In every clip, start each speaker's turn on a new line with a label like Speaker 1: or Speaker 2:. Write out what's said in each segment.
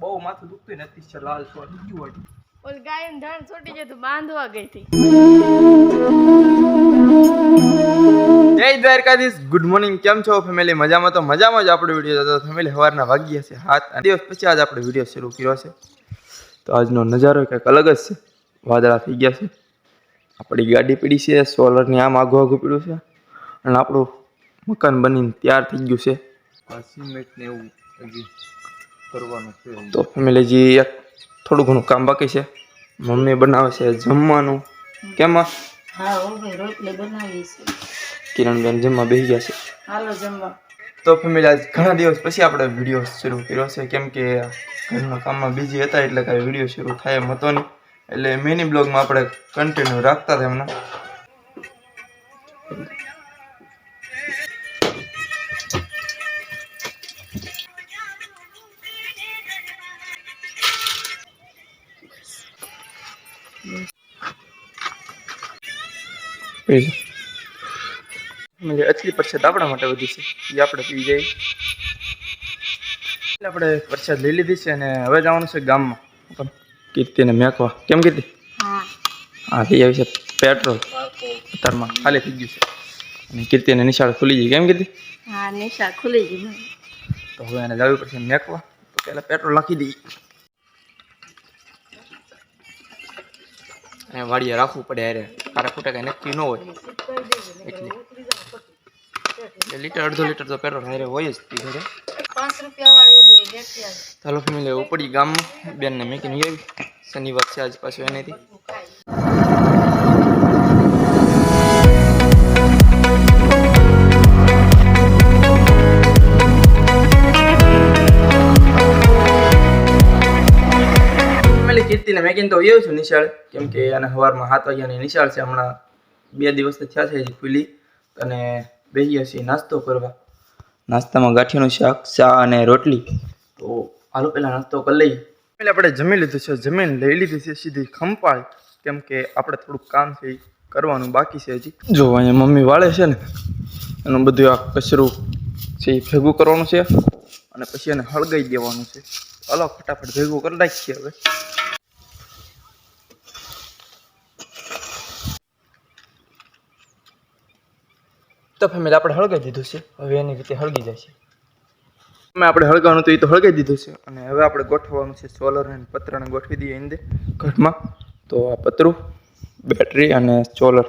Speaker 1: બહુ માથું દુખતું નથી છે લાલ સોળ ગયું હોય
Speaker 2: ઓલ ગાયન ધાન છોટી જાય તો બાંધવા ગઈ હતી.
Speaker 1: જય દ્વારકાધીશ. Good morning. કેમ છો ફેમિલી? મજામાં? તો મજામાં જ આપણો વિડીયો હતો ફેમિલી. સવારના વાગ્યા છે 7 દિવસ પછી આજ આપણે વિડીયો શરૂ કર્યો છે. તો આજનો નજારો કંઈક અલગ જ છે. વાદળા થઈ ગયા છે, આપણી ગાડી પડી છે, સોલરની આમ આઘું આઘું પડ્યું છે અને આપણું મકાન બનીને તૈયાર થઈ ગયું છે. સિમેન્ટ ને એવું હજી કરવાનું છે. તો ફેમિલી જી થોડું ઘણું કામ બાકી છે. મમ્મી બનાવે છે જમવાનું. કેમાં?
Speaker 2: હા હો ભાઈ, રોટલી બનાવી છે.
Speaker 1: કિરણબેન જમવા બેસી ગયા છે.
Speaker 2: હાલો જમવા.
Speaker 1: તો ફેમિલી આજ ઘણા દિવસ પછી આપણે વિડીયો શરૂ કર્યો છે, કેમ કે ઘરના કામમાં બિઝી હતા એટલે કાંઈ વિડીયો શરૂ થાય એમ હતો નહીં. એટલે મિની બ્લોગમાં આપણે કન્ટિન્યુ રાખતા હતા એમને. અચલી પ્રસાદ આપણા માટે વધી છે, એ આપણે પી જઈએ. એટલે આપણે પ્રસાદ લઈ લીધી છે અને હવે જવાનું છે ગામમાં પણ કીર્તિને મેકવા. કેમ કીધી? હા લઈ આવી છે પેટ્રોલ. અત્યારમાં ખાલી થઈ ગયું છે અને કીર્તિને નિશાળ ખુલી ગઈ. કેમ કીધી?
Speaker 2: હા નિશાળ ખુલી ગઈ.
Speaker 1: તો હવે એને જવું પડશે મેકવા. તો પહેલાં પેટ્રોલ નાખી દઈએ અને વાડીએ રાખવું પડે. અરે કારા ખોટા કાંઈ નક્કી ન હોય એટલે લીટર અડધો લીટર તો પેટ્રોલ હારે હોય જ પી ઘરે.
Speaker 2: 5 રૂપિયા વાળી ઓલી લેતી આવી.
Speaker 1: ચાલો ફેમિલી ઉપડી ગામમાં બેનને મેકીને આવી. શનિવાર છે આજ પાછું એનેથી. કીર્તિને મેકીને તો આવ્યો છું નિશાળ, કેમ કે એને સવારમાં 7 વાગ્યાની નિશાળ છે. હમણાં 2 દિવસ થયા છે હજી ખુલી. અને બેસીએ છીએ નાસ્તો કરવા. નાસ્તામાં ગાંઠિયાનું શાક, ચા અને રોટલી. તો હાલો પહેલાં નાસ્તો કરી લઈએ. પહેલાં આપણે જમી લીધું છે, જમીન લઈ લીધી છે સીધી ખંપાળી, કેમ કે આપણે થોડુંક કામ છે એ કરવાનું બાકી છે હજી. જો અહીંયા મમ્મી વાળે છે ને, એનું બધું આ કચરું છે એ ભેગું કરવાનું છે અને પછી એને હળગાઈ દેવાનું છે. હાલો ફટાફટ ભેગું કરી નાખીએ હવે. તો ફેમિલી આપણે હળગાઈ દીધું છે, હવે એની રીતે હળગી જાય છે. આપણે હળગાવાનું હતું એ તો હળગાઈ દીધું છે અને હવે આપણે ગોઠવવાનું છે સોલર અને પતરાને ગોઠવી દઈએ અંદર ઘરમાં. તો આ પતરું, બેટરી અને સોલર,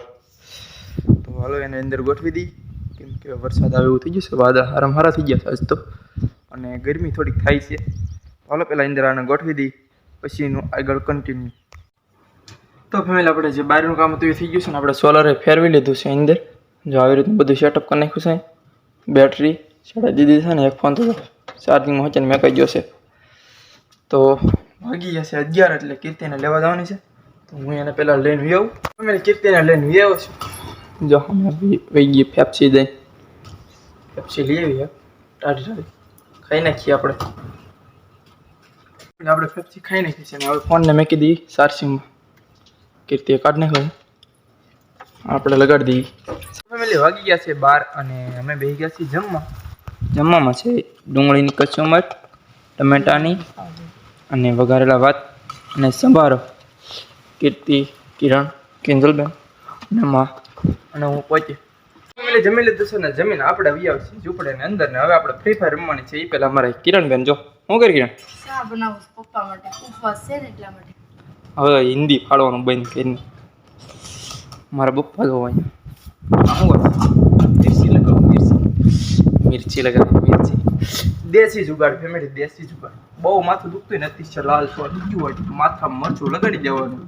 Speaker 1: તો હાલો એને અંદર ગોઠવી દઈએ, કેમ કે વરસાદ આવે એવું થઈ ગયું છે. વાદળા હારા થઈ ગયા છે આજ તો અને ગરમી થોડીક થાય છે. હાલો પહેલાં અંદર આને ગોઠવી દઈએ, પછીનું આગળ કન્ટિન્યુ. તો ફેમિલી આપણે જે બહારનું કામ હતું એ થઈ ગયું છે ને, આપણે સોલરે ફેરવી લીધું છે અંદર. જો આવી રીતનું બધું સેટઅપ કરી નાખ્યું છે. બેટરી ચડાવી દીધી છે ને એક ફોન તો ચાર્જિંગમાં વચ્ચે મેં કહી ગયો છે. તો વાગી જશે 11 એટલે કીર્તિને લેવા જવાની છે. તો હું એને પહેલાં લઈને વી આવું. મેં કીર્તિને લઈને વી આવ્યો છું. જો હમણાં વહી ગઈ પેપ્સી દઈ. પેપ્સી લઈ આવી ટાઢી ખાઈ નાખીએ આપણે. પેપ્સી ખાઈ નાખી છે ને હવે ફોનને મેકી દઈએ ચાર્જિંગમાં. કીર્તિએ કાઢ નાખ્યો, આપણે લગાડી દઈએ. ફેમિલી વાગી ગયા છે 12 અને અમે બેસી ગયા છીએ જમવા. જમવામાં છે ડુંગળીની કચુંબર, ટમેટાની અને વઘારેલા ભાત અને સંભારો. કીર્તિ, કિરણ, કિંજલબેન અને માં અને હું પહોંચી. ફેમિલી જમી લીધું છે ને, જમીન આપણે આવી આવશે ઝૂંપડે ને અંદર ને હવે આપણે ફ્રી ફાયર રમવાની છે. એ પહેલાં અમારે કિરણબેન જો શું કરી કિરણ?
Speaker 2: ચા બનાવું છું પપ્પા માટે, ઉપવાસ છે ને એટલા માટે.
Speaker 1: હવે હિન્દી ફાળવાનું બંધ કરીને મારા પપ્પા જો અહીંયા મિર્ચી લગાવો, મિર્ચી દેશી જુગાડ ફેમિલી, દેશી જુગાડ. બહુ માથું દુખતું નથી છે લાલ સોળ ગયું હોય માથામાં મરચું લગાડી દેવાનું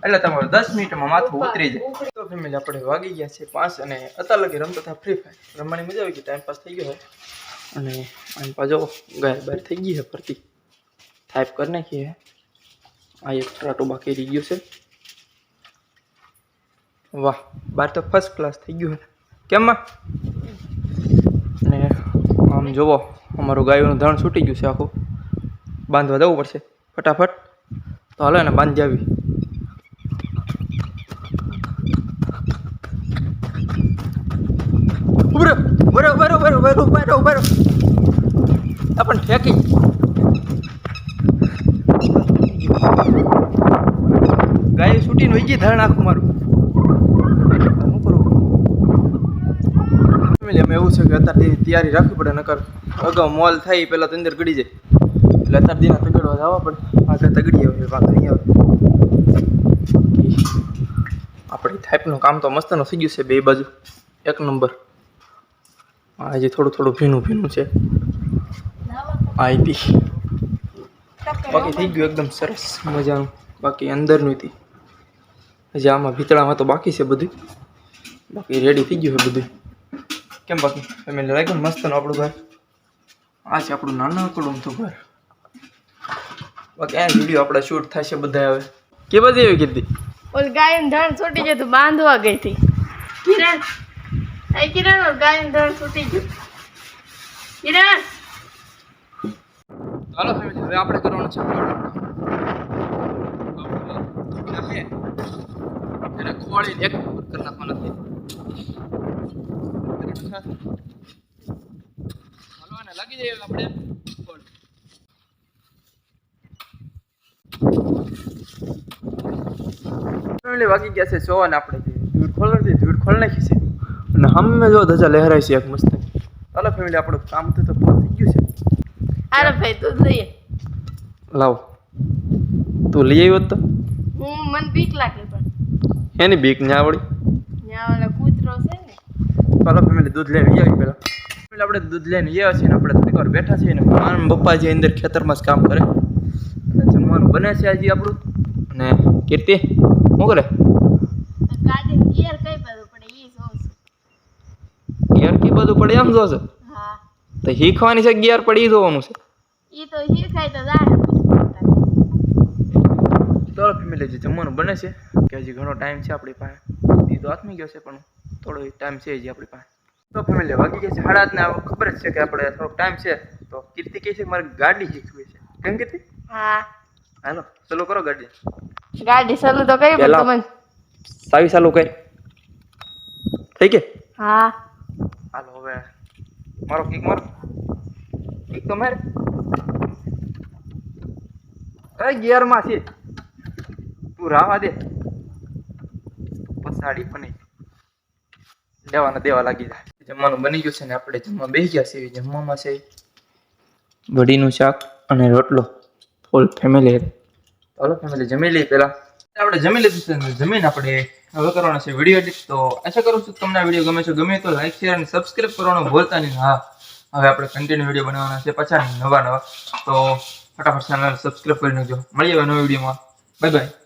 Speaker 1: એટલે તમારે 10 મિનિટમાં માથું ઉતરી જાય. તો ફેમિલી આપણે વાગી ગયા છે 5 અને અત્યારે લગી રમતા હતા ફ્રી ફાયર. રમવાની મજા આવી ગઈ, ટાઈમ પાસ થઈ ગયો અને આમ પાછો ગાય બહાર થઈ ગઈ છે ફરતી. ટાઈપ કરી નાખીએ. આ એક ટ્રાટો બાકી રહી ગયું છે. વાહ, બાર તો ફર્સ્ટ ક્લાસ થઈ ગયું છે. કેમ? અને આમ જુઓ અમારું ગાયોનું ધણ છૂટી ગયું છે આખું. બાંધવા જવું પડશે ફટાફટ. તો હાલો એને બાંધી આવી. બરો આપણને ફેંકી લાઈન વહી ગઈ ધણ આખું મારું શું કરું ફેમિલી અમે એવું છે કે અત્યારે તૈયારી રાખવી પડે નકર અગાઉ મોલ થાય પહેલાં તો અંદર ગળી જાય એટલે અત્યારે દીના તગડવા જવા પડે આગળ તગડી આવે વાંધો નહીં આવે આપણે થાઈપનું કામ તો મસ્તનું થઈ ગયું છે બે બાજુ એક નંબર આ હજી થોડું થોડું ભીનું છે આઈપી બાકી થઈ ગયું એકદમ સરસ મજાનું બાકી અંદરનું હતી હજી આમાં ભીતળામાં તો બાકી છે બધું બાકી રેડી થઈ ગયું છે બધું કેમ બાકી ફેમિલી લાગ્યું ને મસ્તનું આપણું ઘર આ છે આપણું નાનકડું તો ઘર બાકી આ વિડીયો આપણે શૂટ થશે બધા હવે કે બધી એવી કીધી
Speaker 2: ઓલ ગાયન ધણ છૂટી ગયું બાંધવા ગઈ હતી કિરણ ઓલ ગાયન ધણ છૂટી ગયું કિરણ
Speaker 1: ચાલો ફેમિલી હવે આપણે કરવાનું છે એને ખોળીને એક નંબર કરી નાખવાના છે ચાલો અને લાગી જાય આપણે ફેમિલી વાગી ગયા છે જોવાને આપણે ધૂળ ખોલ નાખી છે અને હમે જો ધજા લહેરાય છે એક મસ્ત ચાલો ફેમિલી આપણું કામ તો પૂરું થઈ ગયું છે
Speaker 2: અરે ભાઈ તું લઈએ
Speaker 1: લાવ તું લઈ આવ્યો તો
Speaker 2: હું મને બીક લાગે પણ
Speaker 1: એની બીક ને આવડી
Speaker 2: ત્યાં ઓલા કૂતરો છે ને
Speaker 1: ચાલો ફેમિલી દૂધ લઈને આવી પહેલાં ફેમિલી આપણે દૂધ લઈને આવ્યા છીએ ને આપણે થોડીક વાર બેઠા છીએ ને મારા પપ્પા જે અંદર ખેતરમાં જ કામ કરે અને જમવાનું બને છે આજે આપણું અને કીર્તિ શું કરે
Speaker 2: ગાડી ગિયર કઈ બાજુ પડે ઈ જોઉં છું
Speaker 1: ગિયર કી બધું પડે એમ જોશે
Speaker 2: હા
Speaker 1: તો શીખવાની છે ગિયર પડી જોવાનું છે
Speaker 2: ઈ તો શીખાય તો જાય
Speaker 1: ચાલો ફેમિલી જે જમવાનું બને છે કે હજી ઘણો ટાઈમ છે આપણી પાસે એ તો આથમી ગયો છે પણ થોડો ટાઈમ છે હજી આપણી પાસે તો ફેમિલી વાગી ગયા છે 8:30 ને ખબર જ છે કે આપણે થોડોક ટાઈમ છે તો કીર્તિ કહે છે કે મારે ગાડી શીખવી છે કેમ કીર્તિ
Speaker 2: હા
Speaker 1: હાલો ચલો કરો ગાડી
Speaker 2: ગાડી ચાલુ તો કરી પણ તમને
Speaker 1: સાવી ચાલુ કર થઈ કે
Speaker 2: હા
Speaker 1: હાલો હવે મારો કિક તો મારે કઈ ગિયરમાં છે તું રાવા દે પસાડી પણ દેવા લાગી જાય જમવાનું બની ગયું છે ને આપણે જમવા બેસી ગયા છીએ જમવામાં છે વડીનું શાક અને રોટલો ફૂલ ફેમિલી ચાલો ફેમિલી જમી લઈએ પહેલાં આપણે જમી લીધું છે ને જમીને આપણે હવે કરવાનો છે વિડીયો એડિટ તો આશા કરું છું તમને આ વિડીયો ગમે છે ગમે તો લાઈક શેર અને સબસ્ક્રાઈબ કરવાનું ભૂલતા નહીં હા હવે આપણે કન્ટિન્યુ વિડીયો બનાવવાના છે પાછા નવા તો ફટાફટ ચેનલ સબસ્ક્રાઈબ કરી નાખજો મળીએ હવે નવા વિડીયોમાં બાય બાય